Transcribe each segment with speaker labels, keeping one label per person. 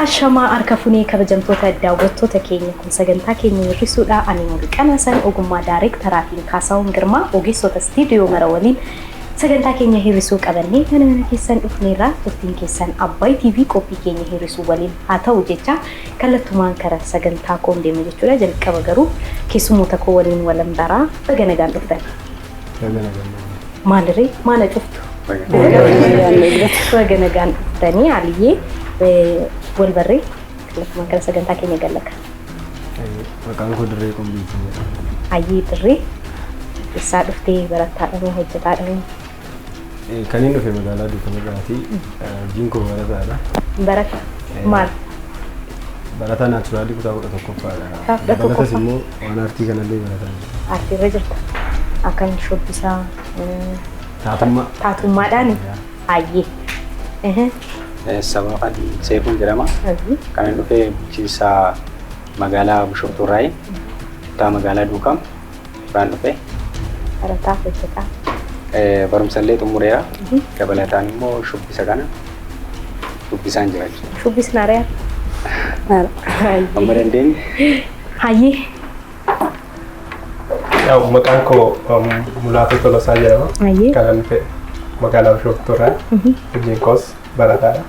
Speaker 1: Ashama arkafuni kabajamtoota daawwattoota keenya kun sagantaa keenya hir'isuudha ani mul'ana san ogummaa daareektaraatiin Kaasaawun Girmaa ogeessota istiidiyoo mara waliin sagantaa keenya hir'isuu qabannee mana keessan dhufneerra turtiin keessan Abbaay TV qophii keenya hir'isuu waliin haa ta'u jecha kallattumaan kara sagantaa koon deemu jechuudha jalqaba garuu keessummoota koo waliin walam daraa baganagaan dhuftan. Maaliree maala cuftu baganagaan dhuftanii Aliyyee والبري لكن كان سجنتا كيني قال لك
Speaker 2: مكان كودري كومبيتي
Speaker 1: اي دري الساعه اختي برتا انو هجتا انو
Speaker 2: كانينو في مدالا دي كمغاتي جينكو برتا
Speaker 1: برتا مال
Speaker 2: برتا ناتشورالي كتا توكوفا برتا سيمو وانا ارتي كان لي برتا
Speaker 1: ارتي رجلت اكن شوبيسا تاتوما داني اي
Speaker 3: Sababa kan Seifun jedhama. Kan inni dhufee bulchiinsa magaalaa Bishoftuu Raayii kutaa magaalaa Duukam irraan dhufee.
Speaker 1: Barataa hojjetaa.
Speaker 3: Barumsallee xumureera. Dabalataan immoo shubbisa kana shubbisaan jira jechuudha.
Speaker 1: Shubbisni ari'a.
Speaker 3: Amma dandeenye.
Speaker 1: Hayyee.
Speaker 4: Yaa maqaan koo Mulaatoo Tolosaa jedhama.
Speaker 1: Hayyee.
Speaker 4: Kan inni dhufee magaalaa Bishoftuu Raayii hojiin koos barataadha.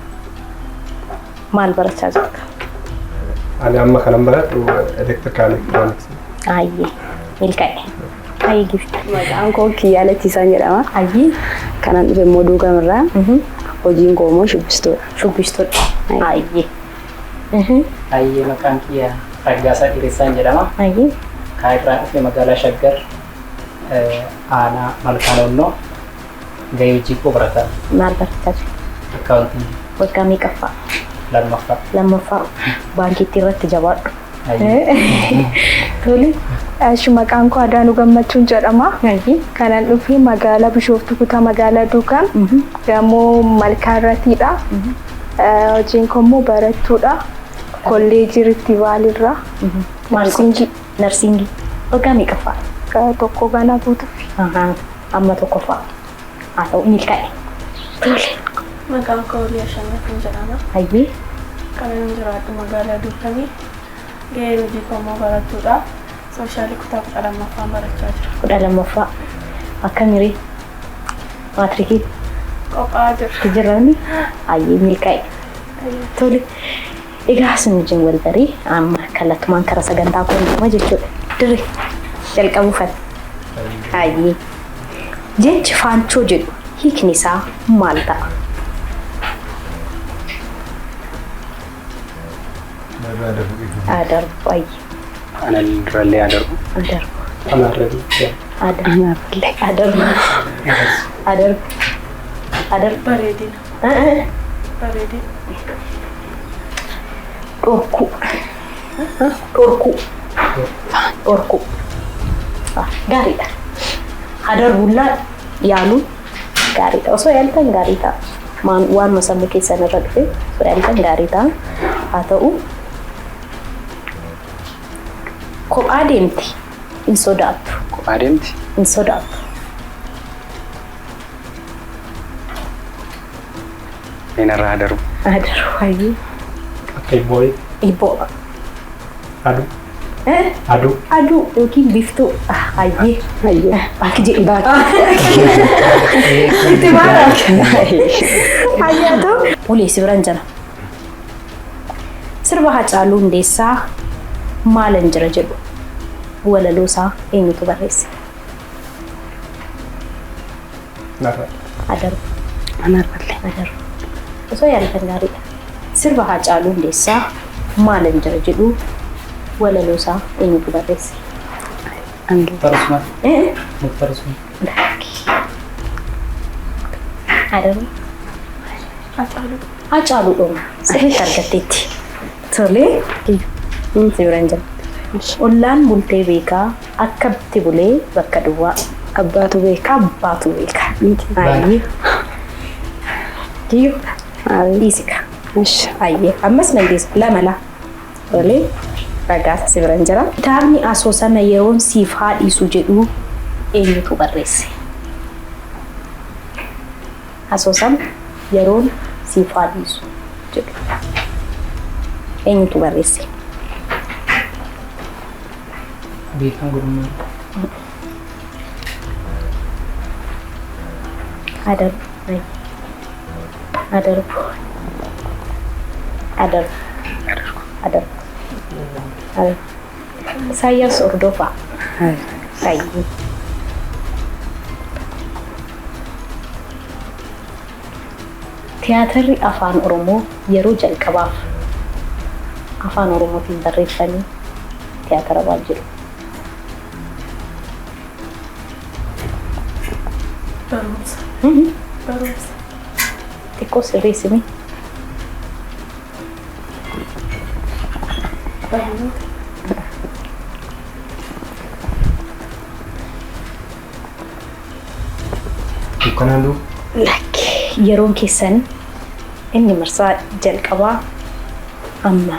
Speaker 1: Maal barachaa jirta?
Speaker 4: Ani amma kanan baradhu electrical electronics.
Speaker 1: Ayyee milkaa'e. Ayyee gifti.
Speaker 5: Maqaan koo Kiyyaalatiisaan jedhama.
Speaker 1: Ayyee
Speaker 5: Kanan dhufe immoo Duukamirraa. Hojiin koo immoo shubbistuudha.
Speaker 1: Shubbistuudha. Ayyee.
Speaker 6: Ayyee maqaan kiyya Raggaasaa Dhireessaan jedhama.
Speaker 1: Ayyee
Speaker 6: Kan irraa dhufe magaalaa Shaggar aanaa Malkaanonnoo gahee hojii koo barataa.
Speaker 1: maal barachaa jirta?
Speaker 6: Akkaawuntii
Speaker 1: Waggaa meeqaffaa?
Speaker 6: lammaffaa.
Speaker 1: Lammaffaa baankiitti irratti jabaadhu.
Speaker 5: Tole. Maqaan koo Adaanuu Gammachuun jedhama.
Speaker 1: Ayyee
Speaker 5: Kanan dhufe magaalaa Bishoftuu kutaa magaalaa Duukam. Gamoo Malkaarratiidha. Hojiin koo immoo barattuudha. Kolleejii Riifti Vaalirraa.
Speaker 1: Narsiingii. Narsiingii. Waggaa meeqaffaa?
Speaker 5: Tokko ganaa guutuuf.
Speaker 1: Amma tokkoffaa. Haa ta'u milkaa'e. Tole.
Speaker 7: Maqaan koo Liyaa Shannatiin jedhama.
Speaker 1: Ayyee
Speaker 7: Kan inni jiraatu magaalaa Duukamii. Gahee hojii koo immoo barattuudha. Sooshaaliin kutaa 12ffaan barachaa jira.
Speaker 1: 12ffaa. Akkamitti? Maatirikii
Speaker 7: Qophaa'aa jira.
Speaker 1: jirani? Ayyee milkaa'e. Tole. Egaa isin wajjin wal barii amma kallattumaan kara sagantaa koon deema jechuudha. Dirree jalqabuufan. Ayyee. Jechi faanchoo jedhu hiikni isaa maal ta'a? Adarbu ayyee.
Speaker 3: Anan durallee adarbu.
Speaker 1: Adarbu.
Speaker 4: Anarratti.
Speaker 1: Adarbu. Adarbu. Adarbu.
Speaker 7: Bareedina. Bareedina.
Speaker 1: Dhorku. Dhorku. Dhorku. Gaariidha. Adarbullaa yaaluun gaariidha. Osoo yaaltan gaarii ta'a. Waan masammuu keessan irra dhufe osoo yaaltan gaarii ta'a. Haa ta'u kophaa deemti hin sodaattu.
Speaker 3: Kophaa deemti.
Speaker 1: Hin sodaattu.
Speaker 3: Inarraa adarbu.
Speaker 1: Adarbu ayyee.
Speaker 4: Akka ibbooyi.
Speaker 1: Ibboo.
Speaker 4: Aduu. Aduu.
Speaker 1: Aduu yookiin biftuu. Ayyee.
Speaker 5: Ayyee.
Speaker 1: Bakki jedhi baata. Itti baata. Ayyee ta'u. Uleessi biraan jira. Sirba Haacaaluu Hundeessaa maalan jira jedhu walaloo isaa eenyutu barreesse?
Speaker 4: Narra.
Speaker 1: Adarbu.
Speaker 5: Anarratti.
Speaker 1: Adarbu. Osoo yaaltan gaariidha. Sirba Haacaaluu Hundeessaa maalan jira jedhu walaloo isaa eenyutu barreesse?
Speaker 6: Muktaar Usmaan.
Speaker 1: Adarbu.
Speaker 7: Haacaaluu.
Speaker 1: Haacaaluu dhooma. Sirriitti argatteetti. Tole. Sibiraan jira. Ollaan bultee beekaa akka itti bulee bakka duwwaa.
Speaker 5: Abbaatu beeka.
Speaker 1: Abbaatu beeka. Ayyee. Diyo. Dhiisika. Ayyee. Ammas nandeessa. Lamala. Tole. Ragaasa sibiraan jira. Kitaabni asoosama yeroon siif haa dhiisu jedhu eenyutu barreesse? Asoosama yeroon siif haa dhiisu jedhu. eenyutu barreesse?
Speaker 6: Beekan Gurmuu.
Speaker 1: Isaayyaas Hordofaa. Baay'ee. Tiyaatarri afaan Oromoo yeroo jalqabaaf afaan Oromootiin barreeffamee tiyaatara waan jiru.
Speaker 7: Barumsa.
Speaker 1: Xiqqoo sirreessimi.
Speaker 4: Dukkanaan
Speaker 1: Yeroon keessan inni marsaa jalqabaa amma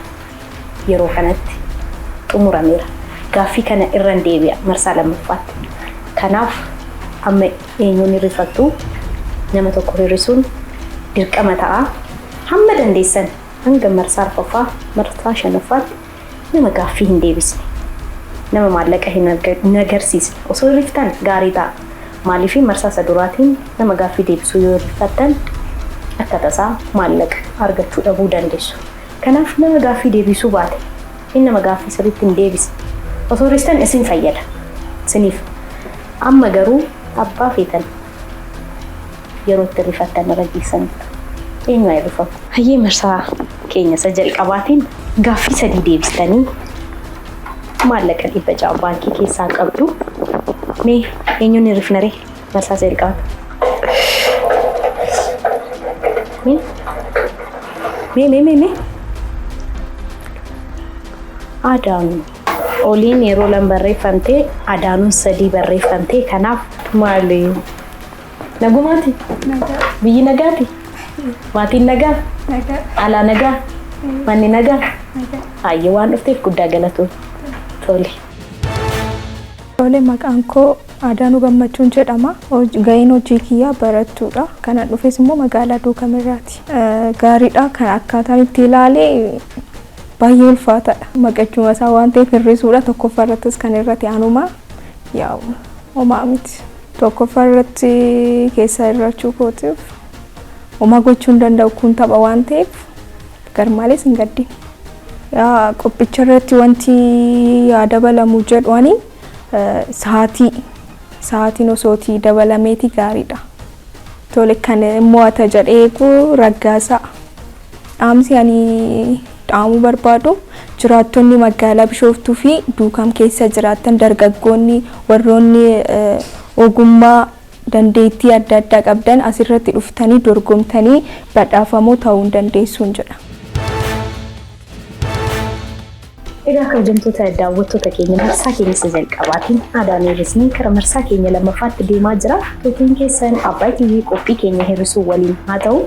Speaker 1: yeroo kanatti xumurameera. Gaaffii kana irra deebi'a marsaa lammaffaatti. Kanaaf amma eenyuun hirrifattu nama tokko hirrisuun dirqama ta'a. Hamma dandeessan hanga marsaa arfaffaa marsaa shanaffaatti nama gaaffii hin deebisne. Nama maallaqa hin agarsiisne. Osoo hirriftan gaarii ta'a. Maaliif marsaa saduraatiin nama gaaffii deebisuu yoo hirrifattan akka tasaa maallaqa argachuu dhabuu dandeessu. Kanaaf nama gaaffii deebisuu baate inni nama gaaffii sirriitti hin deebisne. Osoo hirristan isin fayyada. Isiniif amma garuu abbaa feetan yeroo itti hirrifattan irra geessanidha. Eenyu haa hirrifamu? Hayyee marsaa keenya isa jalqabaatiin gaaffii sadii deebistanii maallaqa 600 baankii keessaa qabdu. Mee eenyuun hirrifnare marsaa jalqabaa? Mee Adaanu oliin yeroo lama barreeffamtee Adaanuun 3 barreeffamtee kanaaf maali? Nagumaati? Biyyi nagaati? Maatiin nagaa? Alaa nagaa? Manni nagaa? Hayyee waan dhufteef guddaa galatoon. Tole.
Speaker 5: Maqaan koo Adaanuu Gammachuun jedhama. Gaheen hojii kiyyaa barattuudha. Kana dhufes immoo magaalaa Duukamirraati. Gaariidha. Kan akkaataan itti ilaalee baay'ee ulfaataadha. Maqachuma isaa waan ta'eef hirrisuudha. Tokkoffaa irrattis kan irratti aanuma yaa'u homaa miti. Tokkoffaa irratti keessa irrachuu kootiif homaa gochuu hin danda'u kun tapha waan ta'eef garmaalees hin gaddi. Qophicha irratti wanti dabalamu jedhanii sa'aatiin osootii dabalameeti gaariidha. Tole kan mo'ata jedheeku Raggaasaa. Dhaamsi ani dhaamuu barbaadu jiraattonni magaalaa Bishooftuu fi Duukam keessa jiraattan dargaggoonni warroonni ogummaa dandeettii adda addaa qabdan asirratti dhuftanii dorgomtanii badhaafamoo ta'uu dandeessuun jedha.
Speaker 1: Egaa kabajamtoota daawwattoota keenya marsaa keenya isa jalqabaatiin Adaanuu hirrisnee kara marsaa keenya lammaffaatti deemaa jira. Tuutiin keessan Abbaay TV qophii keenya hirrisuu waliin haa ta'u.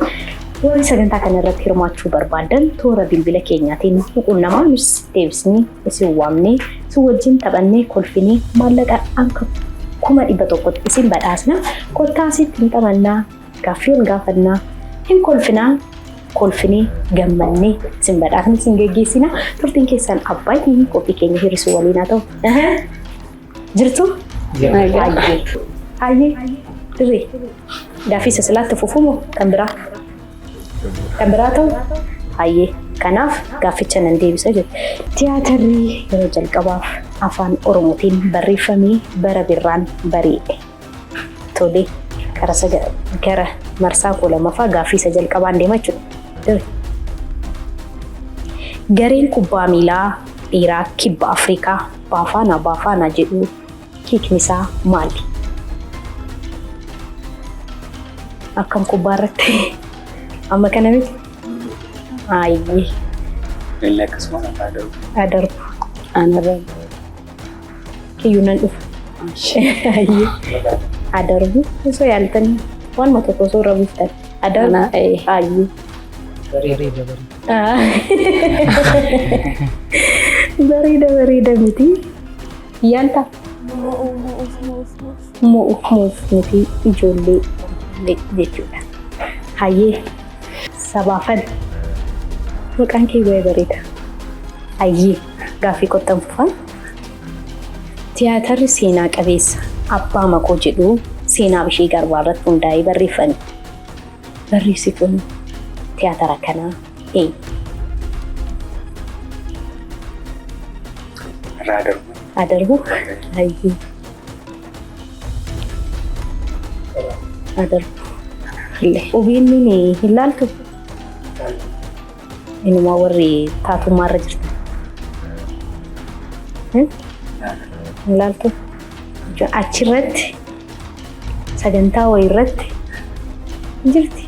Speaker 1: Warri sagantaa kana irratti hirmaachuu barbaadan toora bilbila keenyaatiin quunnamaa nus deebisnee isin waamnee isin wajjin taphannee kolfinee maallaqa akka 100,000 isin badhaasna. Kottaa asitti hin taphannaa gaaffii gaafannaa hin kolfinaa. Kolfinee gammannee isin badhaasni isin geggeessina. Turtiin keessan Abbaay TV qophii keenya hirrisuu waliin haa ta'u. Jirtu? Hayyee dirree gaaffii sasilaatti fufumoo kan biraa? Kan biraa ta'u? Hayyee kanaaf gaafficha nan deebisa jedhu. Tiyaatarri yeroo jalqabaaf afaan Oromootiin barreeffamee bara birraan bari'e. Tole gara marsaa koo lammaffaa gaaffii isa jalqabaan deema jechuudha. Gareen kubbaa miilaa dhiiraa kibba Afrikaa Baafaanaa jedhu hiikni isaa maali? Akkam kubbaa irratti amma kana miti? Hayyee.
Speaker 3: Illee akkasuma
Speaker 1: adarbu. Anarra. Kiyyuu nan dhufu. Hayyee. Adarbu osoo yaaltanii waan tokko osoo irra buuftan. Adarbu. Hayyee. Bareeda miti. Yaalta. Mo'uuf miti ijoollee jechuudha. Hayyee sabaafan maqaan kee baay'ee bareeda. Ayyee gaaffii qottan fufan. Tiyaatarri seenaa qabeessa abbaa makoo jedhu seenaa Bishee Garbaa irratti hundaa'ee barreeffame. Barreessituun tiyaatara kanaa eenyu? Adarbu. Ayyee. Adarbu. OBN ni hin laaltu? Inuma warri taatummaarra jirtan. Hin laaltu? Achirratti sagantaa wayirratti jirti.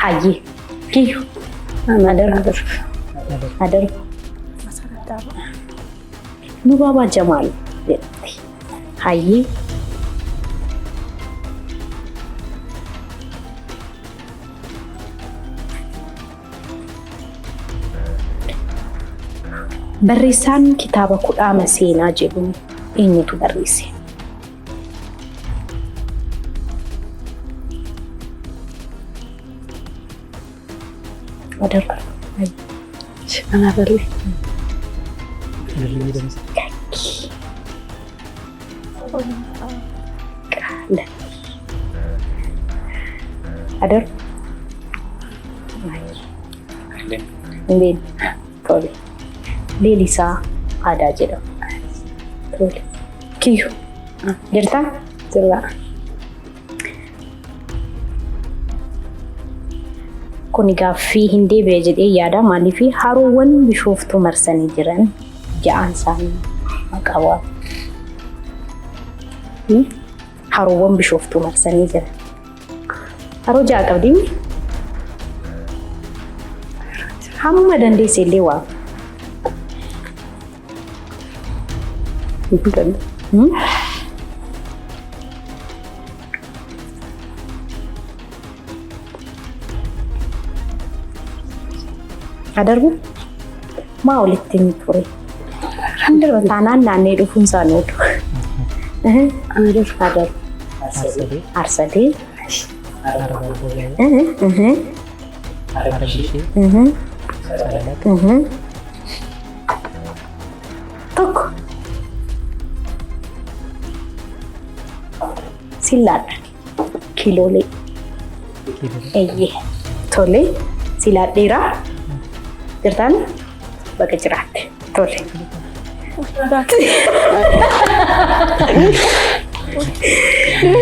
Speaker 1: Hayyee kiyyu adarbu. Lubaabaa Jamaal jedhamti. Hayyee. Barreessaan kitaaba Kudhaama Seenaa jedhu eenyutu barreesse? Adarbu. Ana barre. Adarbu. Indeen tole. Leelisaa Aadaa jedhama. Tole. Kiyyu. Jirtaa? Jirraa. Kun gaaffii hin deebi'e jedhee yaada maaliif haroowwan Bishooftuu marsanii jiran ja'aan isaanii maqaa waa. Haroowwan Bishooftuu marsanii jiran. Haroo ja'a qabdi. Hamma dandeesse illee waa. Adarbu maa walitti hin ture. Handarba taanaan naannee dhufuun isaan oolu. Adarbu. Arsadee. Tokko. Silaadha. Kiloolee. Eeyyee. Tole. Silaadheeraa. Jirtaan bakka jiraatte. Tole.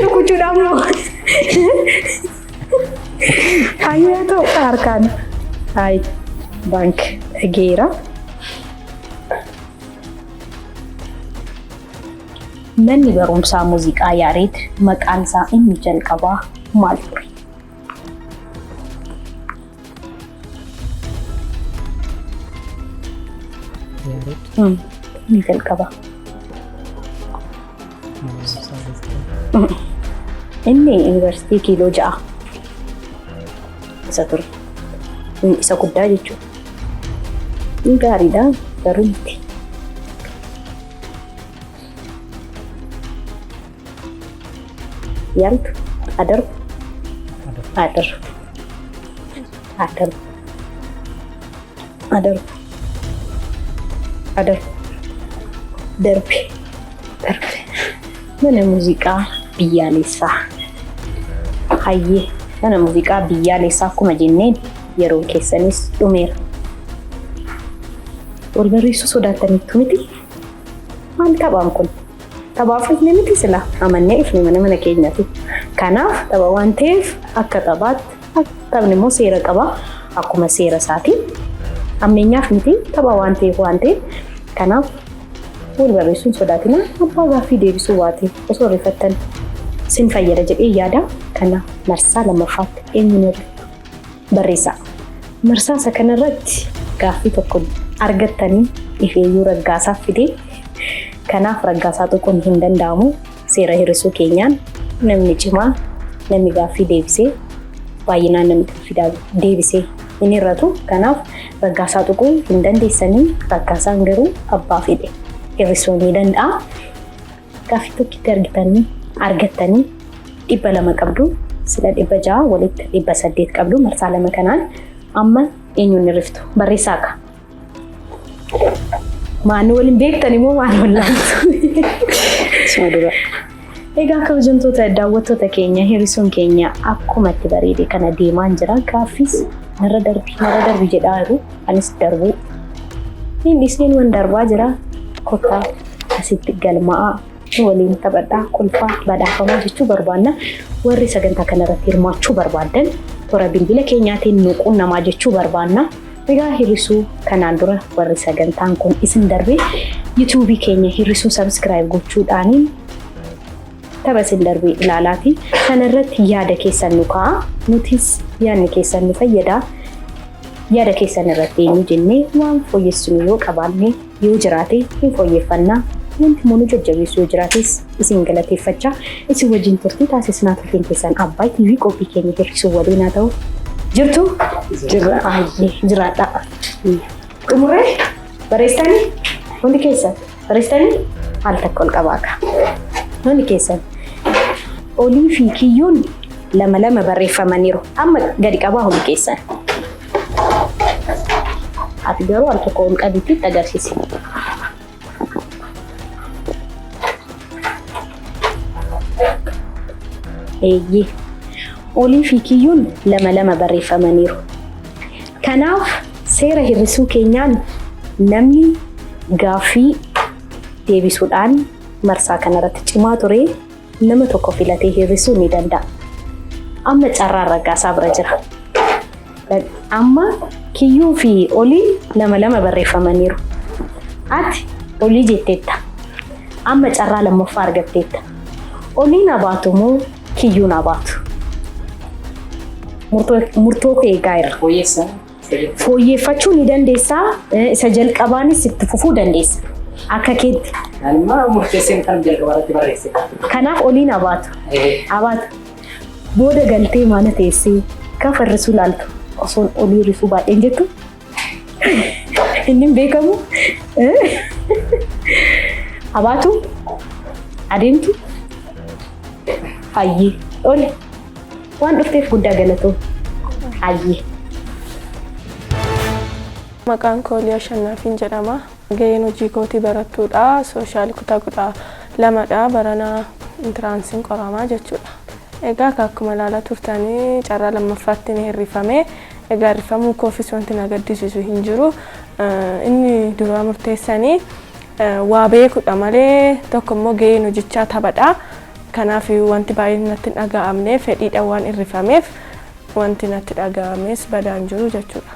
Speaker 1: Rukuchuudhaaf moo? Hayyee ta'u harkaan. Hayi baank geera. Manni barumsaa muuziqaa Yaareed maqaan isaa inni jalqabaa maal ture? Inni jalqabaa. Inni yuunivarsiitii Kiiloo 6 isa ture. Isa guddaa jechuudha. Gaariidha garuu miti. Yaltu adarbu. Darbe. Mana muuziqaa biyyaalessaa. Hayyee mana muuziqaa biyyaalessaa akkuma jenneen yeroo keessanis dhumeera. Wal barreessuu sodaataniitu miti? Maal taphaan kun? Taphaaf ifne miti sila amannee ifne mana keenyaati. Kanaaf tapha waan ta'eef akka taphaatti taphni immoo seera qaba akkuma seera isaatii. Ammeenyaaf miti tapha waan ta'eef kanaaf wal barreessuun sodaatina abbaa gaaffii deebisuu baate osoo rifattan sin fayyada jedhee yaada. Kana marsaa lammaffaatti eenyuun barreessaa. Marsaa isa kanarratti gaaffii tokko argattanii ifeeyyuu raggaasaaf fidee. Kanaaf raggaasaa tokkoon hin danda'amu seera hir'isuu keenyaan namni cimaa namni gaaffii deebisee baay'inaan namni gaaffii deebisee hin hir'atu. Kanaaf raggaasaa tokko hin dandeessanii raggaasaan garuu abbaa fide hir'isuu ni danda'a. Gaaffii tokkitti argattanii 200 qabdu sila 600 walitti 800 qabdu marsaa lama kanaan amma eenyuun riftu barreessaa ka maanu waliin beektani moo maanu wallantu soodura egaa kabajamtoota daawwattoota keenya hirisuun keenya akkuma itti bareede kana deemaan jira gaaffis narra darbi jedhaa jiru anis darbu inni iseen wan darbaa jira kottaa asitti galmaa waliin taphadhaa kolfaa badhaafamaa jechuu barbaanna warri sagantaa kanarratti hirmaachuu barbaadan toora bilbila keenyaatiin nuquun namaa jechuu barbaanna egaa hirrisuu kanaan dura warri sagantaan kun isin darbe yuutuubii keenya hirrisuu sabskiraayib gochuudhaaniin tapha isin darbe ilaalaati kanarratti yaada keessan nu ka'a nutis yaadni keessan nu fayyada yaada keessan irratti eenyu jennee waan fooyyessinu yoo qabaanne yoo jiraate hin fooyyeffannaa wanti moonu jajjabeessu yoo jiraates isin galateeffachaa isin wajjin turtii taasisnaa turtiin keessan Abbaay TV qophii keenya hirrisuu waliin haa ta'u jirtu jiraadha xumuree bareestanii hundi keessan bareestanii haal takka ol qabaaka hundi keessan olii fi kiyyuun lama barreeffamaniiru amma gadi qabaa hundi keessan ati garuu al tokko ol qabiitti agarsiisi. Eeyyee olii fi kiyyuun lama barreeffamaniiru. Kanaaf seera hirrisuu keenyaan namni gaaffii deebisuudhaan marsaa kanarratti cimaa ture nama tokko filatee hirrisuu ni danda'a. Amma carraan raggaasaa bira jira. Amma kiyyuu fi olii lama barreeffamaniiru. Ati olii jetteetta. Amma carraa lammaffaa argatteetta. Oliin abaatu moo kiyyuun abaatu? Murtoo kee eegaa irra. Fooyyeffachuu ni dandeessaa. Isa jalqabaanis itti fufuu dandeessa. Akka keetti. Kanaaf oliin abaatu. Booda galtee mana teessee gaafa hirrisuu laaltu osoon olii hirrisuu baay'een jettu inni beekamu abaatu adeemtu hayyee oli waan dhufteef guddaa galatoo hayyee.
Speaker 7: Maqaan koo Liyaa Shannaafiin jedhama. Gaheen hojii kootii barattuudha. Sooshaal kutaa 12dha. Baranaa intiraansiin qoramaa jechuudha. Egaa akkuma ilaalaa turtanii carraa lammaffaatti ni hirrifame. Egaa hirrifamuu koofis wanti na gaddisiisu hin jiru. Inni duraa murteessanii waa beekuudha malee tokko immoo gaheen hojichaa taphadha. Kanaaf wanti baay'een natti hin dhaga'amne fedhiidhaan waan hirrifameef wanti natti dhaga'ames badaan jiru jechuudha.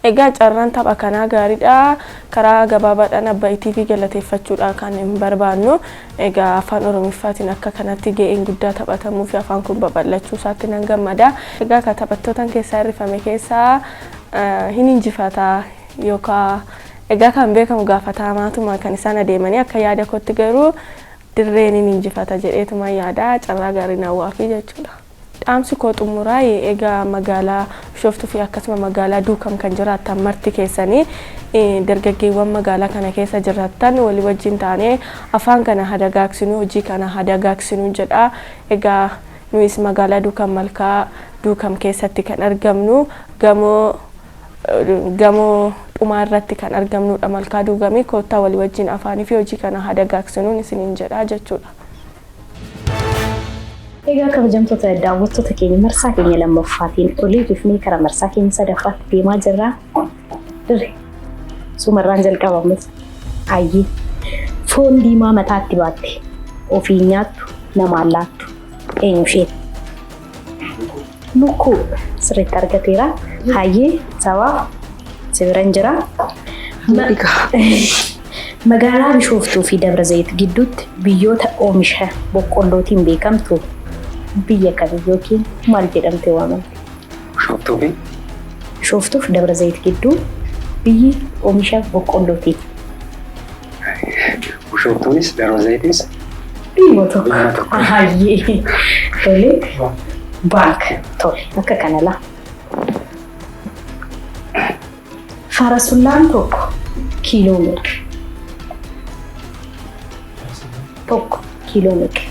Speaker 7: Egaa carraan tapha kanaa gaariidha. Karaa gabaabaadhaan Abbaay TV galateeffachuudha kan hin barbaannu. Egaa afaan Oromiffaatiin akka kanatti ga'een guddaa taphatamuu fi afaan kun babal'achuu isaatti nan gammada. Egaa kan taphattootan keessaa hirrifame keessaa hin injifata yookaan egaa kan beekamu gaafataamaatuma kan isaan adeemanii akka yaada kootti garuu dirreen hin injifata jedheetuma yaada carraa gaarii nawwaafi jechuudha. Dhaamsi koo xumuraa egaa magaalaa Bishooftuu fi akkasuma magaalaa Duukam kan jiraattan marti keessanii dargaggeewwan magaalaa kana keessa jiraattan walii wajjin taanee afaan kana hadagaagsinuu hojii kana hadagaagsinuu jedha. Egaa nuyi magaalaa Duukam malkaa Duukam keessatti kan argamnu gamoo dhumaa irratti kan argamnudha malkaa Duukamii koottaa walii wajjin afaanii fi hojii kana hadagaagsinuun isiniin jedha jechuudha.
Speaker 1: Egaa kabajamtoota daawwattoota keenya marsaa keenya lammaffaatiin olii dhufnee karaa marsaa keenya sadaffaatti deemaa jirra. Dirre sumarraan jalqabames hayyee foon diimaa mataatti baatte ofii nyaattu namaan laattu eenyu isheen? Lukkuu sirriitti argateera. Hayyee sabaa sibiran jira. Magaalaa Bishooftuu fi Dabra Zayit gidduutti biyyoota oomisha boqqollootiin beekamtu biyya kamii yookiin maal jedhamtee waamamti? Bishooftuu fi Dabra Zayit gidduu biyyi oomisha boqqollootiin.
Speaker 3: Bishooftuunis Dabra Zayitis
Speaker 1: biyyoota. Hayyee tole baak tole akka kanalaa. Farasullaan tokko kiiloomeetira. Tokko kiiloomeetira.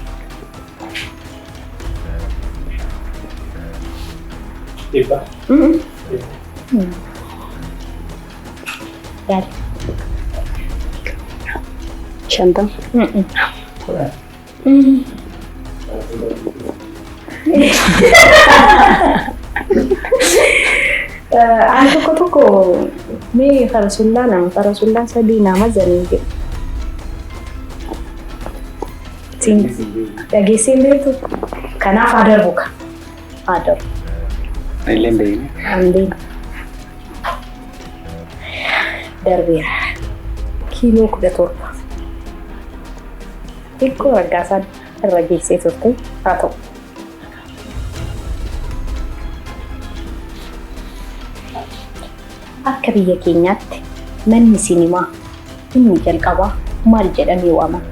Speaker 1: Yaali.
Speaker 8: Shantam.
Speaker 1: Aan tokko mee farasullaa sadii nama zanii jedhu. Dhageessee beektu kanaaf adarbu ka. Adarbu.
Speaker 3: Illee hin beekne.
Speaker 1: Ambeen. Darbeera. Kiiloo 17. Xiqqoo raggaasaan irra geessee turte haa ta'u. Akka biyya keenyaatti manni sinimaa inni jalqabaa maal jedhamee waamama?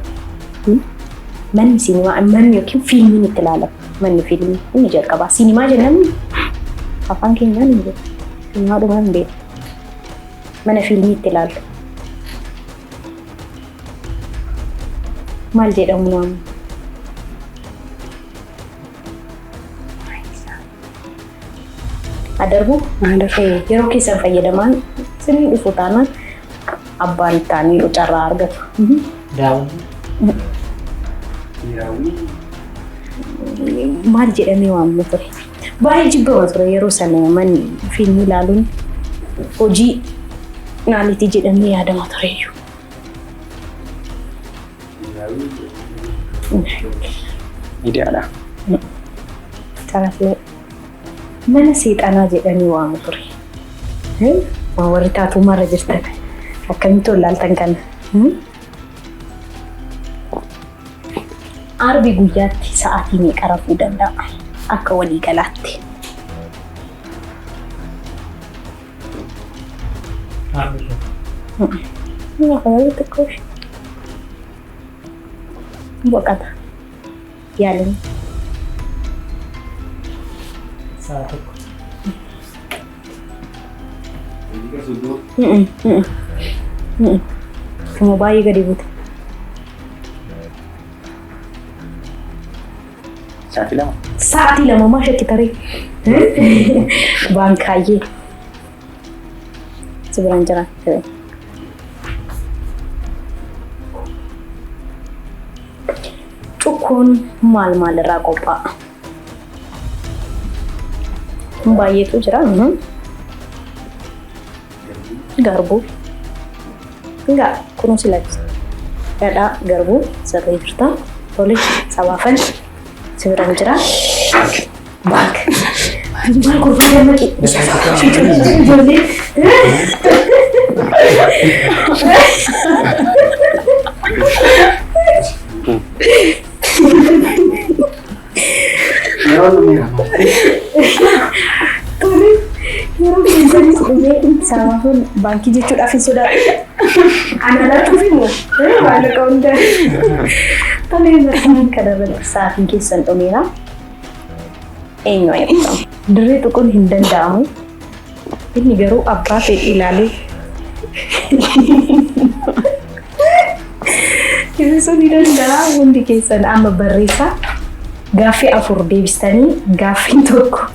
Speaker 1: Manni sinimaa manni yookiin fiilmiin itti ilaalamu manni fiilmii inni jalqabaa sinimaa jennaan afaan keenyaan hin jiru. Sinimaa dhuma hin beeku. Mana fiilmii itti ilaalu. Maal jedhamu waamama? Adarbu? Yeroo keessan fayyadamaan sirrii dhufu taanaan abbaan ittaanii carraa argatu. Maal jedhamee waamama ture? Baay'ee jibbama ture yeroo sana manni fiilmii ilaaluun hojii naanitii jedhamee yaadama tureyyuu.
Speaker 3: Miidiyaadha.
Speaker 1: Carraslee. Mana seexanaa jedhanii waamu ture. Warri taatumarra jirtan akkamitti olaaltan kana. Arbi guyyaatti sa'aatii meeqa rafuu danda'a akka walii galaatti? Boqata. Yaalin.
Speaker 6: Satu.
Speaker 1: Semua bayi gak dibuat. Saat lama masih kita tarik. Bangkai. Seberang cerah. Cukun mal-mal ragopa. Bayi itu cerah. Garbu. Enggak, kurang silat. Ada garbu, satu juta, boleh sawafan, seberang cerah, bak. Bak kurang lagi. Jadi. Sama pun bangki jecut afin sudah anak tu filmu, mana kau dah? Tapi macam kadang saat ini sentomira, enggak. Dari tu kon hindan damu, ini baru apa ilali. Itu sudah dalam di kisah ama berisa, gafi afur debistani, gafi toko.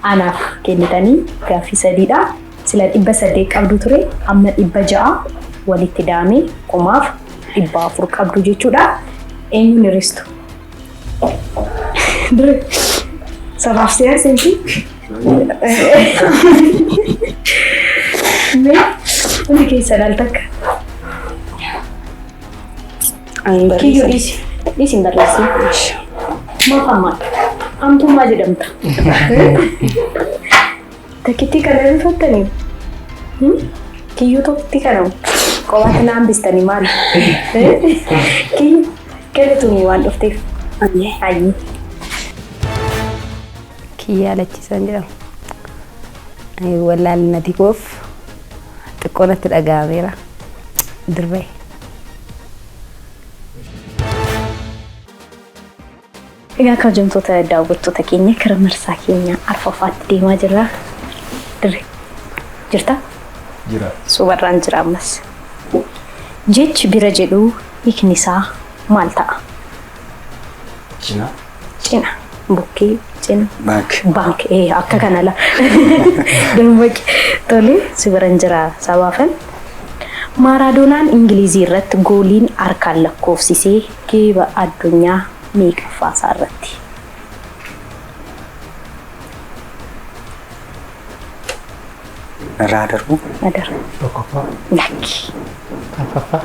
Speaker 1: Anak kenitani gafi sadida sila ibba saddeq qabdu ture amma ibba ja'a walitti daame qomaaf ibba afur qabdu jechuudha eenyuun ristu dur sabaaf siyaasenti me uni keessa daltak kiyyo dhiisin barreessi Muhammad Antuma jedhamta. Takkittii kana bifattanii? Kiyyuu tokkitti kana qobaatti naan bistanii maali? Kiyyuu galatuuni waan dhufteef. Ayyi.
Speaker 8: Kiyyaa lachisan jedhama. Wallaalina tikoof xiqqoo natti dhaga'ameera. Dirbee.
Speaker 1: Egaa kabajamtoota daawwattoota keenya kara marsaa keenya arfafaatti deemaa jirra. Dirre jirta?
Speaker 2: Jira.
Speaker 1: Subarraan jira ammas. Jechi bira jedhu hiikni isaa maal ta'a?
Speaker 2: Cina.
Speaker 1: Cina. Bukkee cina.
Speaker 3: Bank.
Speaker 1: Akka kanala. Dammaqi. Tole subarraan jira sabaafan. Maaradoonaan Ingilizii irratti gooliin harkaan lakkoofsisee geeba addunyaa meeqaffaa isaa irratti?
Speaker 3: Irraa darbu.
Speaker 4: Tokkoffaa.
Speaker 1: Lakki.
Speaker 4: Arfaffaa.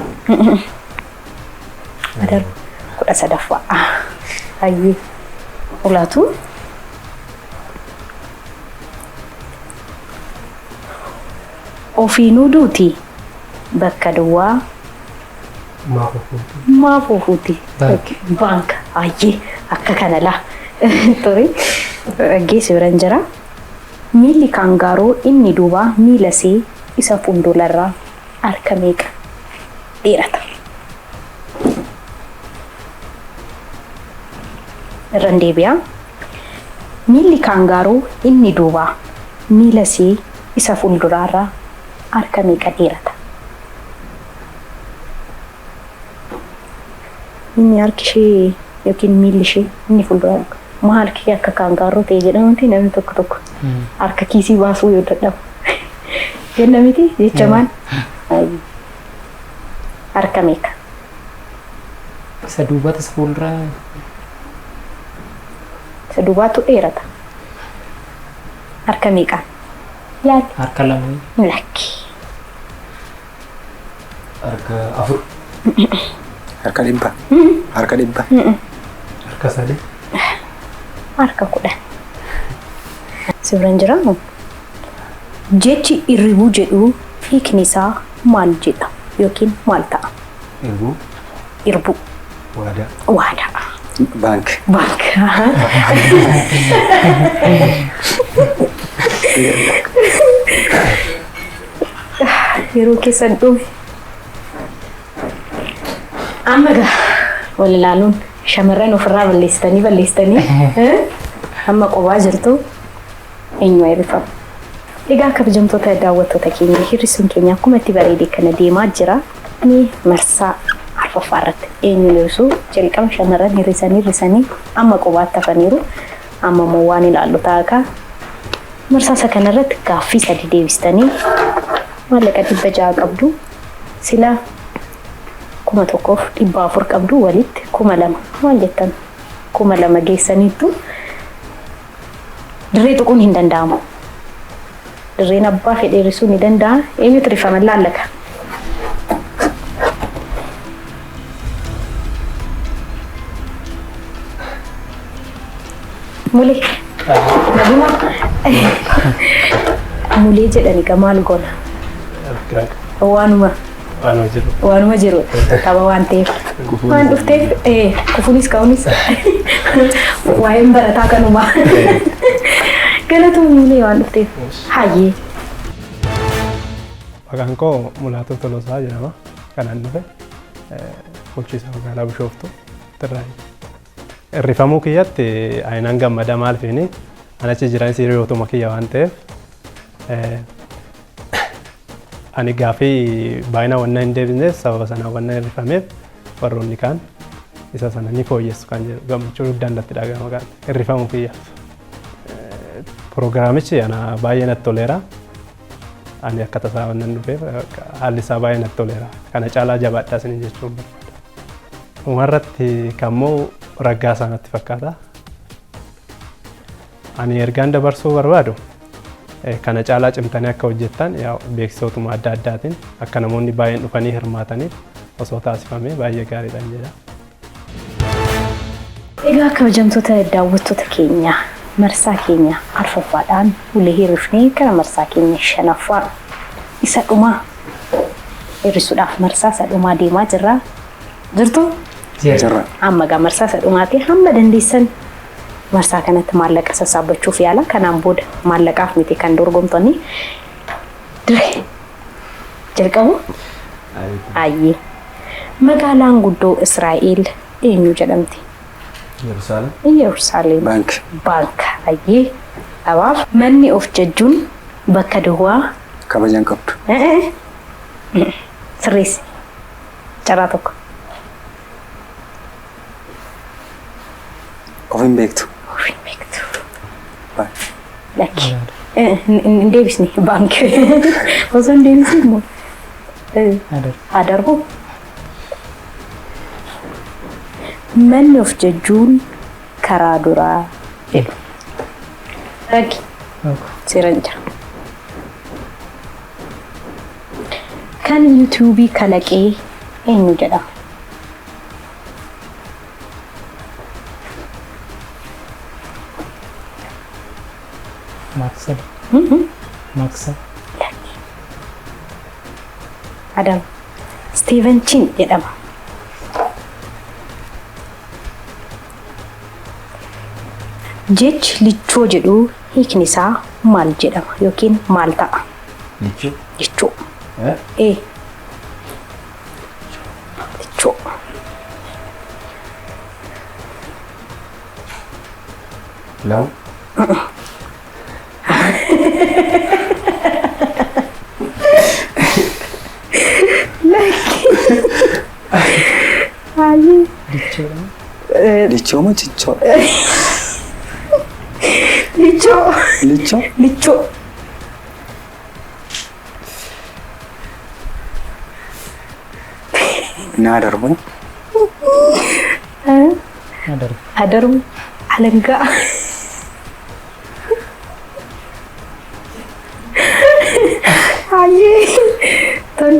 Speaker 1: Adarbu 13ffaa. Hayyee. Ulaatu. Ofiinuu duuti bakka duwwaa maaf ofuuti baanka hayyee akka kana laa ture geessu biran jira. Miilli kaangaaroo inni duubaa miila isee isa fuuldularraa harka meeqa dheerata? Irraan deebi'a. Miilli kaangaaroo inni duubaa miila isee isa fuulduraarraa harka meeqa dheerata? Inni harki ishee yookiin miilli ishee inni fuulduraa maal kee akka kaangaaroo ta'e jedhamutti namni tokko harka kiisii baasuu yoo dadhabu jenna miti jecha maal harka meeqa?
Speaker 6: Isa duubatu isa fuulduraa.
Speaker 1: Isa duubaatu dheerata. Harka meeqa? Yaad.
Speaker 6: Harka lama.
Speaker 1: Lakki.
Speaker 2: Harka afur.
Speaker 3: Harka dhibba. Harka dhibba.
Speaker 4: Harka sadii.
Speaker 1: Harka 10. Sibran jiramu. Jechi irribuu jedhu hiikni isaa maal jedha yookiin maal ta'a?
Speaker 2: Irbuu.
Speaker 1: Irbuu.
Speaker 2: Waadaa.
Speaker 1: Waadaa.
Speaker 3: Bank.
Speaker 1: Bank. Yeroo keessan dhume. Amma gaa wal ilaaluun shamarran ofirraa balleessitanii amma qobaa jirtu eenyu eebbifamu. Egaa kabajamtoota daawwattoota keenya hir'isuun keenya akkuma itti bareedee kana deemaa jira. Ani marsaa arfaffaa irratti eenyu hir'isuu jalqaba shamarran hir'isanii amma qobaatti hafaniiru. Amma immoo waan ilaallu ta'a. Marsaa isa kanarratti gaaffii 3 deebistanii maallaqa 600 qabdu sila 1,400 qabdu walitti 2,000 maal jettan 2,000 geessaniitu dirree tuquun hin danda'amu. Dirreen abbaa fedhe hir'isuu ni danda'a. Eenyutu rifama laallaka? Mulee. Naguma. Mulee jedhani maal goona? Waanuma jiru tapha waan ta'eef waan dhufteef kufuunis ka'uunis waa'een barataa kanumaa galatoomuu mulee waan dhufteef hayyee.
Speaker 4: Maqaan koo Mulaatoo Tolosaa jedhama. Kanaan dhufe bulchiinsa magaalaa Bishooftuu Tirraayi. Hirrifamuu kiyyatti aynaan gammada maal feene anachi jiran hiriyootuma kiyya waan ta'eef ani gaaffii baay'ina wanna hin deebisneef sababa sana wanna hirrifameef warroonni kaan isa sana ni fooyyessu kan jedhu gammachuu guddaan natti dhagahama kan hirrifamuu kiyyaaf. Pirogiraamichi ana baay'ee natti toleera. Ani akka tasaa wanna hin dhufeef haalli isaa baay'ee natti toleera. Kana caalaa jabaadhaa isin jechuun barbaada. Dhumarratti kammoo raggaa isaa natti fakkaata. Ani ergaan dabarsuu barbaadu kana caalaa cimtanii akka hojjettan beeksisootuma adda addaatiin akka namoonni baay'een dhufanii hirmaataniif osoo taasifamee baay'ee gaariidhaan jedha.
Speaker 1: Egaa kabajamtoota daawwattoota keenya marsaa keenya arfaffaadhaan ulee hirrifnee gara marsaa keenya 5ffaa isa dhumaa hir'isuudhaaf marsaa isa dhumaa deemaa jirtu.
Speaker 3: Jirra.
Speaker 1: Amma gaa marsaa isa dhumaatti hamma dandeessan marsaa kanatti maallaqa sassaabachuuf yaala. Kanaan booda maallaqaaf miti kan dorgomtonni dirree jalqabu. Hayyee. Magaalaan guddoo Israa'el eenyu jedhamti?
Speaker 2: Yerusaalem.
Speaker 1: Yerusaalem.
Speaker 3: Bank.
Speaker 1: Hayyee. Dhabaaf manni of jajjuun bakka duwwaa
Speaker 3: kabajan qabdu.
Speaker 1: Sirreessi. Caraa tokko.
Speaker 3: Ofin beektu.
Speaker 1: Laki. Deebisni bank. Osoo hin deebisni immoo Adarbu. Manni of jechuun karaa duraa jedhu. Ragi. Siran jira. Kan YouTube kalaqee eenyu jedhama?
Speaker 6: Maksud. Maksud.
Speaker 1: Adam. Steven Chin jedhama. Jechi lichoo jedhu hiikni isaa maal jedhama yookiin maal ta'a?
Speaker 2: Lichoo.
Speaker 1: Lichoo. Lichoo.
Speaker 2: Lau.
Speaker 3: Lichoo moo cichoo?
Speaker 1: Lichoo.
Speaker 3: Lichoo?
Speaker 1: Lichoo.
Speaker 3: Naa darbu.
Speaker 1: Adarbu. Alanggaa. Ton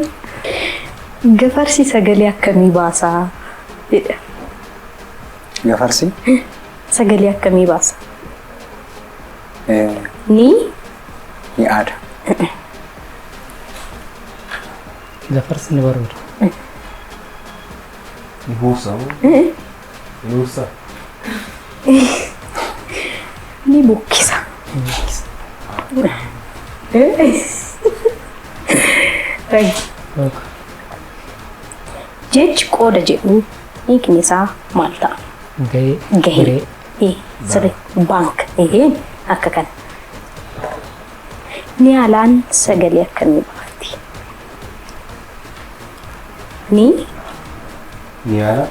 Speaker 1: gafarsi sagalee akkamii baasaa?
Speaker 3: Gafarsi?
Speaker 1: Sagalee akkamii baasa? Ni
Speaker 3: aada.
Speaker 6: Gafarsi ni baroora.
Speaker 2: Ni buusa. Ni buusa.
Speaker 1: Ni buqqisa. Jechi qooda jedhu hiikni isaa maal ta'a? Gahee. Sirrii baank. Akka kana. Niyaalaan sagalee akkamii baafti?
Speaker 2: Niyaala.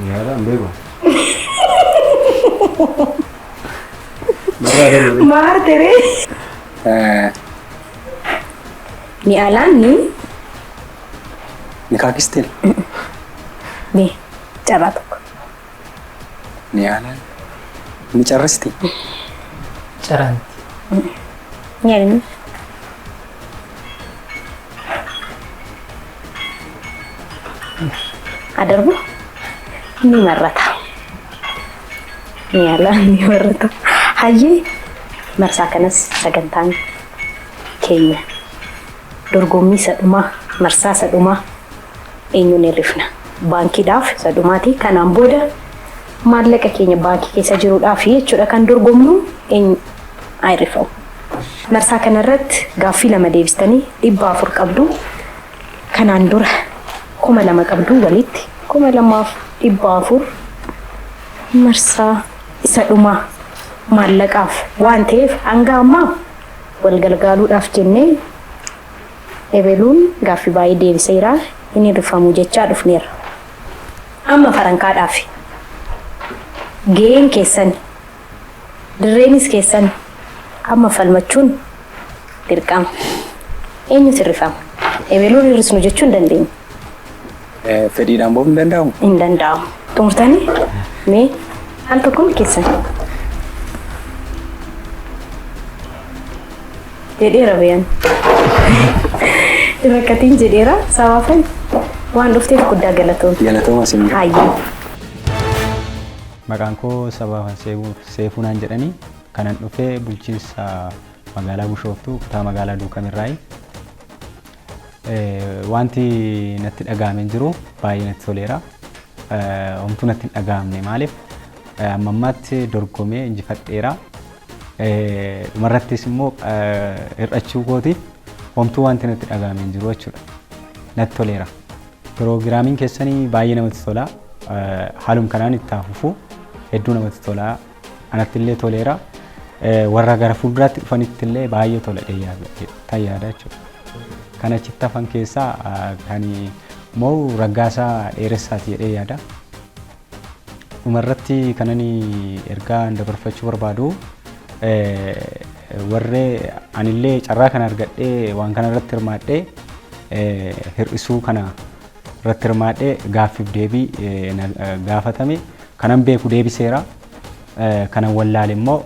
Speaker 2: Niyaala hin beeku.
Speaker 1: Maal teree? Niyaalaan
Speaker 3: ni kaakistel.
Speaker 1: Ni carraa tokko.
Speaker 3: Niyaalaan ni carristi.
Speaker 6: Caraanti.
Speaker 1: Nyaalni. Adarbu ni marrata. Niyaalaan ni marrata. Hayyee marsaa kanas sagantaan keenya dorgommii sadhumaa marsaa sadhumaa eenyuun hirrifna. Baankiidhaaf sadhumaati. Kanaan booda maallaqa keenya baankii keessa jiruudhaaf jechuudha kan dorgomnu eenyu hirrifamu. Marsaa kanarratti gaaffii 2 deebistanii 400 qabdu. Kanaan dura 2,000 qabdu walitti 2,400 marsaa isa dhumaa maallaqaaf waan ta'eef hanga ammaa wal galgaaluudhaaf jennee ebeluun gaaffii baay'ee deebiseera inni hirrifamu jechaa dhufneerra. Amma farankaadhaaf ga'een keessan dirreenis keessan amma falmachuun dirqama. Eenyutu hirrifama? Ebeluun hirrisnu jechuu hin dandeenyu.
Speaker 3: Fedhiidhaan boo'uu hin danda'amu?
Speaker 1: Hin danda'amu. Xumurtanii mee al tokkoon keessan jedheera beeyan. Rakkatiin jedheera sabaafan waan dhufteef guddaa galatoomna.
Speaker 3: Galatooma isin.
Speaker 1: Hayyee.
Speaker 3: Maqaan koo Sabaafan Seefuunaan jedhanii kanan dhufee bulchiinsa magaalaa Bishooftuu kutaa magaalaa Duukamirraayi. Wanti natti dhaga'amee jiru baay'ee natti toleera. Homtuu natti hin dhaga'amne maaliif amma ammaatti dorgomee injifadheera. Dhumarrattis immoo hir'achuu kootiif homtuu wanti natti dhaga'amee jiru jechuudha. Natti toleera. Piroogiraamiin keessanii baay'ee namatti tola. Haaluma kanaan itti hafuufu hedduu namatti tola. Anatti illee toleera. Warra gara fuulduraatti dhufanitti illee baay'ee tola yaada jechuudha. Kan achitti hafan keessaa kan moo Raggaasaa Dheeressaati jedhee yaada. Dhumarratti kanani ergaa dabarfachuu barbaadu warree anillee carraa kana argadhee waan kana irratti hirmaadhee hir'isuu kana irratti hirmaadhee gaaffiif deebii gaafatame kanan beeku deebiseera kanan wallaale immoo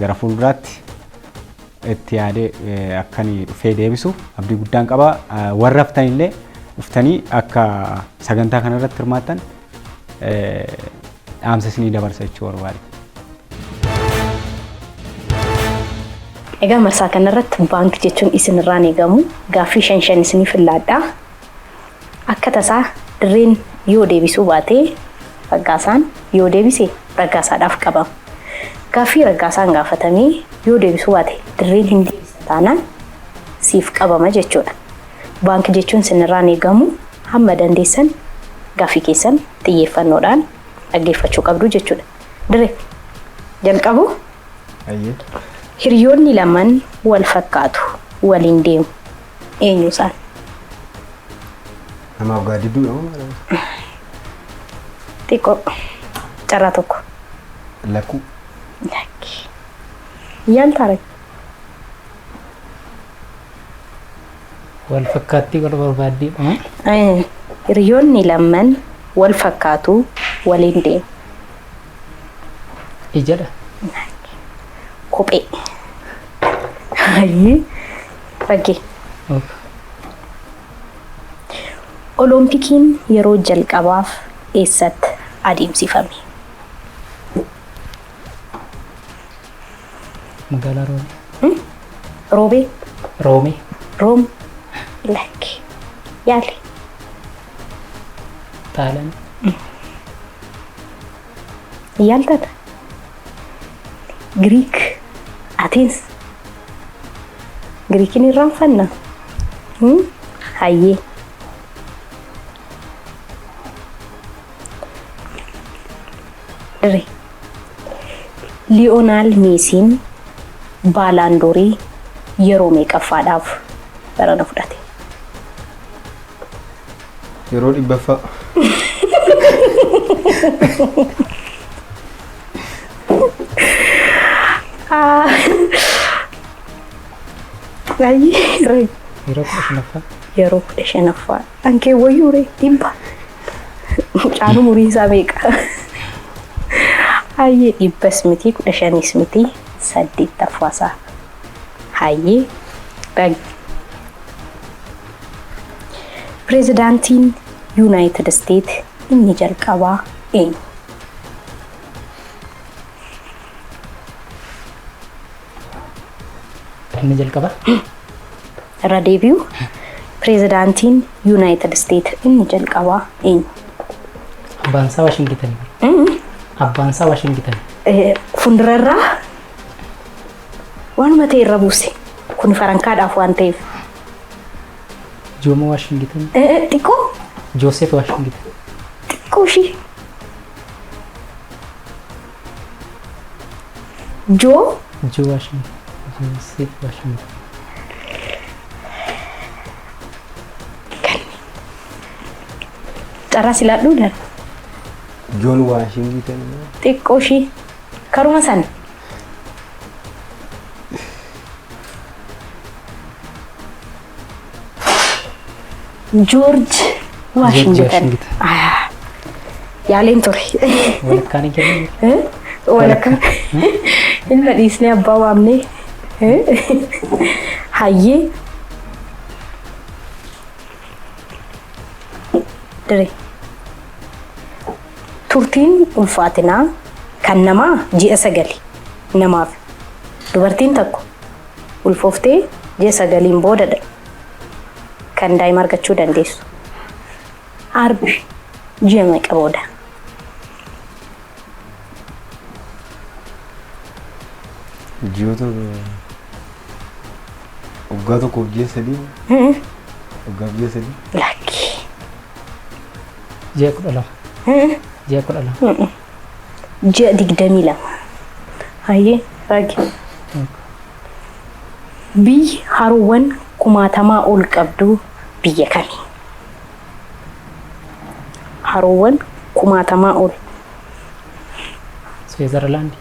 Speaker 3: gara fuulduraatti itti yaadee akkanii dhufee deebisu abdii guddaan qaba warra haftanillee dhuftanii akka sagantaa kana irratti hirmaattan dhaamsa isinii dabarsa jechuu barbaade.
Speaker 1: Egaa marsaa kanarratti baankii jechuun isinirraan eegamu gaaffii 5 isiniif filadhaa. Akka tasaa dirreen yoo deebisuu baate raggaasaan yoo deebise raggaasaadhaaf qabama. Gaaffii raggaasaan gaafatamee yoo deebisuu baate dirreen hin deebisa taanaan siif qabama jechuudha. Baankii jechuun isinirraan eegamu hamma dandeessan gaaffii keessan xiyyeeffannoodhaan dhaggeeffachuu qabdu jechuudha. Dirree jalqabu.
Speaker 2: Ayyee.
Speaker 1: Hiriyoonni lamaan wal fakkaatu waliin deemu eenyu isaan?
Speaker 2: Namaaf gaaddiduudha.
Speaker 1: Xiqqoo carraa tokko.
Speaker 2: Lakkuu.
Speaker 1: Lakki. Yaaltaara.
Speaker 6: Wal fakkaattii wal barbaaddiidha.
Speaker 1: Hiriyoonni lamaan wal fakkaatu waliin deemu.
Speaker 6: Ijadha.
Speaker 1: Kophee. Ayyee. Fakkii. Oloompikiin yeroo jalqabaaf eessatti adeemsifame?
Speaker 6: Magaalaa Roomee.
Speaker 1: Roobee?
Speaker 6: Roomee.
Speaker 1: Room. Lakki. Yaali.
Speaker 6: Taalan.
Speaker 1: Yaaltata. Greek. Athens. Greekin irraanfanna. Hayyee. Dirree. Liyonaal Meesiin baalaandoorii yeroo meeqaffaadhaaf barana fudhate?
Speaker 2: Yeroo 100ffaa.
Speaker 1: Ayyee.
Speaker 6: Yeroo 15ffaa.
Speaker 1: Yeroo 15ffaa. Ankee wayyuu ree dhibba. Caalu murii isaa meeqa? Hayyee 100s miti 15s miti 8ffaasaa. Hayyee. Pireezidaantiin Yuunaayitid Isteet inni jalqabaa eenyu?
Speaker 6: Inni jalqabaa?
Speaker 1: Irra deebi'u. Pireezidaantiin Yuunaayitid Isteet inni jalqabaa eenyu?
Speaker 6: Abbaansaa Waashingitanii. Abbaansaa Waashingitanii.
Speaker 1: Fuuldurarraa waanuma ta'e irra buuse. Kun farankaadhaaf waan ta'eef.
Speaker 6: Joomo Waashingitanii.
Speaker 1: Xiqqoo.
Speaker 6: Joosef Waashingitanii.
Speaker 1: Xiqqoo ishii. Joo
Speaker 6: Waashingitanii. Joosef Waashingitanii.
Speaker 1: carraa silaadhuu dha.
Speaker 2: Joon Waashingitanii.
Speaker 1: Xiqqoo ishii. Karuma sana. George Washington. Yaaleen ture.
Speaker 6: Walakkaan hin kennu.
Speaker 1: Walakkaan. Ilma dhiisnee abbaa waamnee. Hayyee. Dirree. Turtiin ulfaatinaa kan namaa ji'a 9 namaaf. Dubartiin tokko ulfooftee ji'a 9 boodadha. Kan daa'ima argachuu dandeessu. Arbi ji'a meeqa booda?
Speaker 2: Ji'oota waggaa tokkoof ji'a 3. Waggaaf ji'a 3.
Speaker 1: Lakki.
Speaker 6: Ji'a 12. Ji'a 12.
Speaker 1: Ji'a 22. Hayyee raagi. Biyyi haroowwan kumaatamaa ol qabdu biyya kami? Haroowwan kumaatamaa ol.
Speaker 6: Switzerland.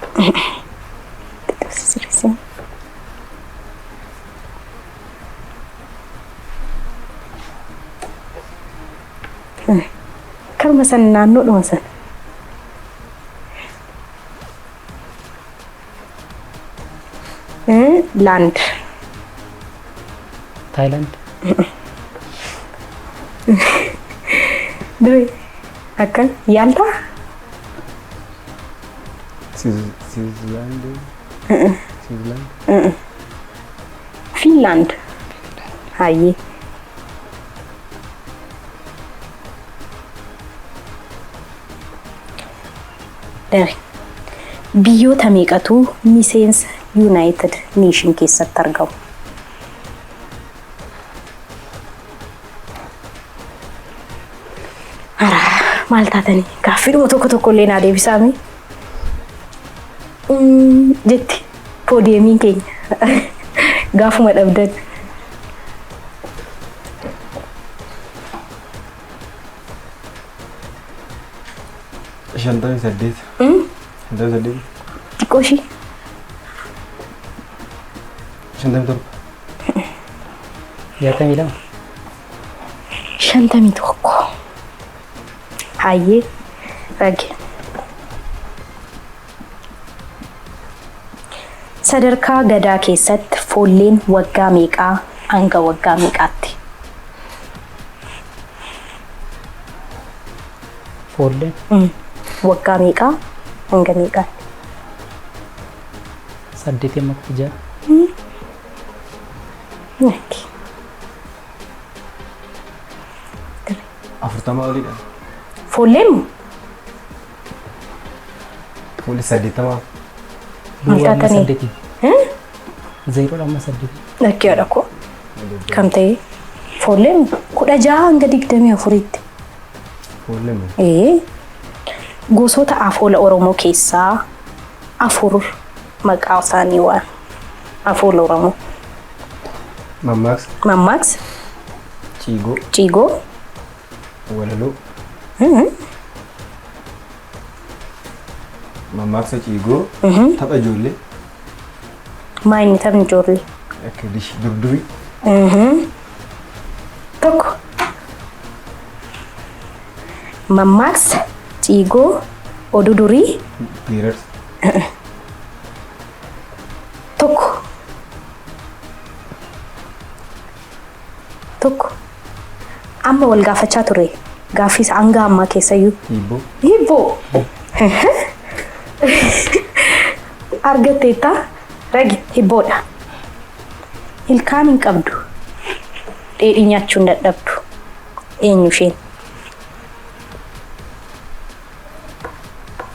Speaker 1: naannoodhuma san. Land.
Speaker 6: Thailand.
Speaker 1: Duri. Akkan yaalta?
Speaker 2: Switzerland. Switzerland.
Speaker 1: Finland. Hayyee. Dari. Biyyoota meeqatu miseensa United Nation keessatti argamu? Maal taatanii gaaffii tokko illee naa deebisaami. Jetti poodiyeemiin keenya gaafuma dhabdan.
Speaker 2: Shantamii saddeet. Shantamii saddeet.
Speaker 1: Xiqqoo ishii.
Speaker 2: Shantamii torba.
Speaker 6: 62.
Speaker 1: 51. Hayyee rage. Sadarkaa gadaa keessatti foolleen waggaa meeqaa hanga waggaa meeqaatti?
Speaker 6: Foolleen.
Speaker 1: Waggaa meeqaa hanga meeqaatti?
Speaker 6: 8
Speaker 1: Naki.
Speaker 2: Afurtama oliidha.
Speaker 1: Foolleen
Speaker 2: Fuulli 80.
Speaker 1: Maltaatanii.
Speaker 6: Zeeroodha amma 8.
Speaker 1: Dhaggeedha ko. Kam ta'e foolleen 16 hanga 24tti.
Speaker 2: Fuulleen.
Speaker 1: Gosoota afoola Oromoo keessaa 4 maqaa isaanii waan afoola Oromoo.
Speaker 2: Mammaaksa.
Speaker 1: Mammaaksa.
Speaker 2: Ciigoo.
Speaker 1: Ciigoo.
Speaker 2: Walaloo. Mammaaksa ciigoo. Tapha ijoollee.
Speaker 1: Maa inni taphni ijoollee?
Speaker 2: Akka durdurii.
Speaker 1: Tokko. Mammaaksa ciigoo oduu durii.
Speaker 2: Geerarsa.
Speaker 1: Tokko. Amma wal gaafachaa ture. Gaaffis hanga ammaa keessayyuu. Hibboo. Argatteetta ragi hibboodha. Ilkaan hin qabdu. Dheedhii nyaachuu hin dadhabdu. Eenyu isheen?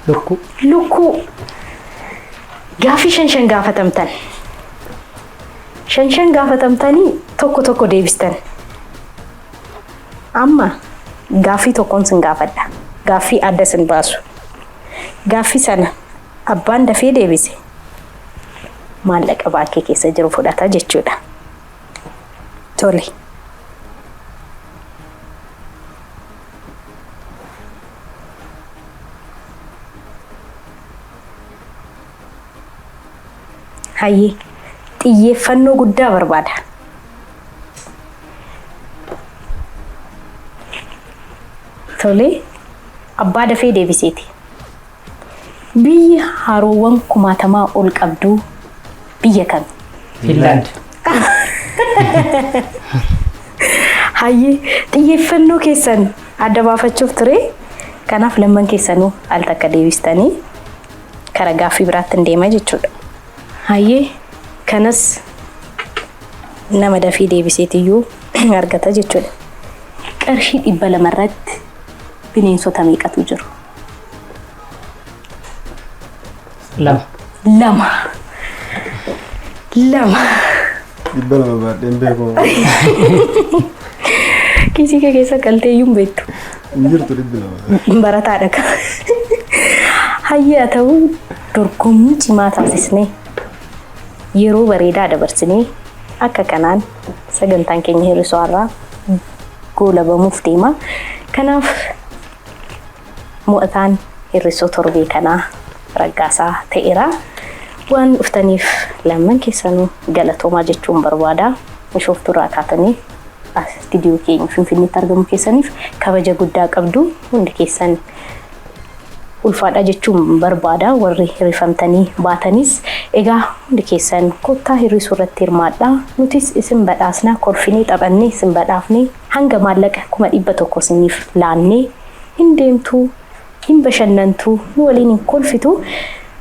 Speaker 6: Lukkuu.
Speaker 1: Lukkuu. Gaaffii 5 gaafatamtan. 5 gaafatamtanii tokko deebistan. Amma gaaffii tokkoon sin gaafadha. Gaaffii adda sin baasu. Gaaffii sana abbaan dafee deebise maallaqa baankii keessa jiru fudhata jechuudha. Tole. Hayyee xiyyeeffannoo guddaa barbaada. Tole. Abbaa dafee deebiseeti. Biyyi haroowwan 1000 ol qabdu biyya kami?
Speaker 6: Finland.
Speaker 1: Hayyee xiyyeeffannoo keessan adda baafachuuf ture. Kanaaf lamman keessanuu al takka deebistanii kara gaaffii biraatti hin deema jechuudha. Hayyee kanas nama dafee deebiseetiyyuu argata jechuudha. Qarshii 200 irratti bineensota meeqatu jiru?
Speaker 6: 2.
Speaker 1: 2.
Speaker 2: Dhibba lama baadheen beekoo.
Speaker 1: Kiisii kee keessa galteeyyuu hin beektu.
Speaker 2: Hin jirtu 200.
Speaker 1: Barataadha kan. Hayyee haa ta'u dorgommii cimaa taasisnee yeroo bareedaa dabarsinee akka kanaan sagantaan keenya hir'isuu irraa goolabamuuf deema. Kanaaf mo'ataan hir'isuu torbee kanaa Raggaasaa ta'eera. Waan dhuftaniif lamman keessanuu galatoomaa jechuun barbaada. Bishooftuu irraa kaatanii istiidiyoo keenya Finfinneetti argamu keessaniif kabaja guddaa qabdu hundi keessan ulfaadha jechuun barbaada warri hirrifamtanii baatanis egaa hundi keessan kottaa hirrisuu irratti hirmaadha nutis isin badhaasnaa kolfinee taphannee isin badhaafnee hanga maallaqa 100 isiniif laannee hin deemtu hin bashannantu nu waliin hin kolfitu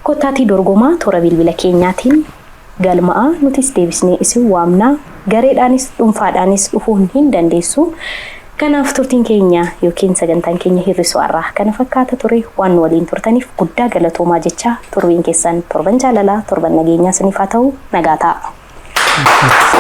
Speaker 1: kottaatii dorgomaa toora bilbila keenyaatiin galma'a nutis deebisnee isin waamnaa gareedhaanis dhuunfaadhaanis dhufuun hin dandeessu kanaaf turtiin keenya yookiin sagantaan keenya hirrisuu irraa kana fakkaata ture waan waliin turtaniif guddaa galatoomaa jecha turbiin keessan torban jaalalaa torban nageenyaa isiniif haa ta'u nagaa ta'a.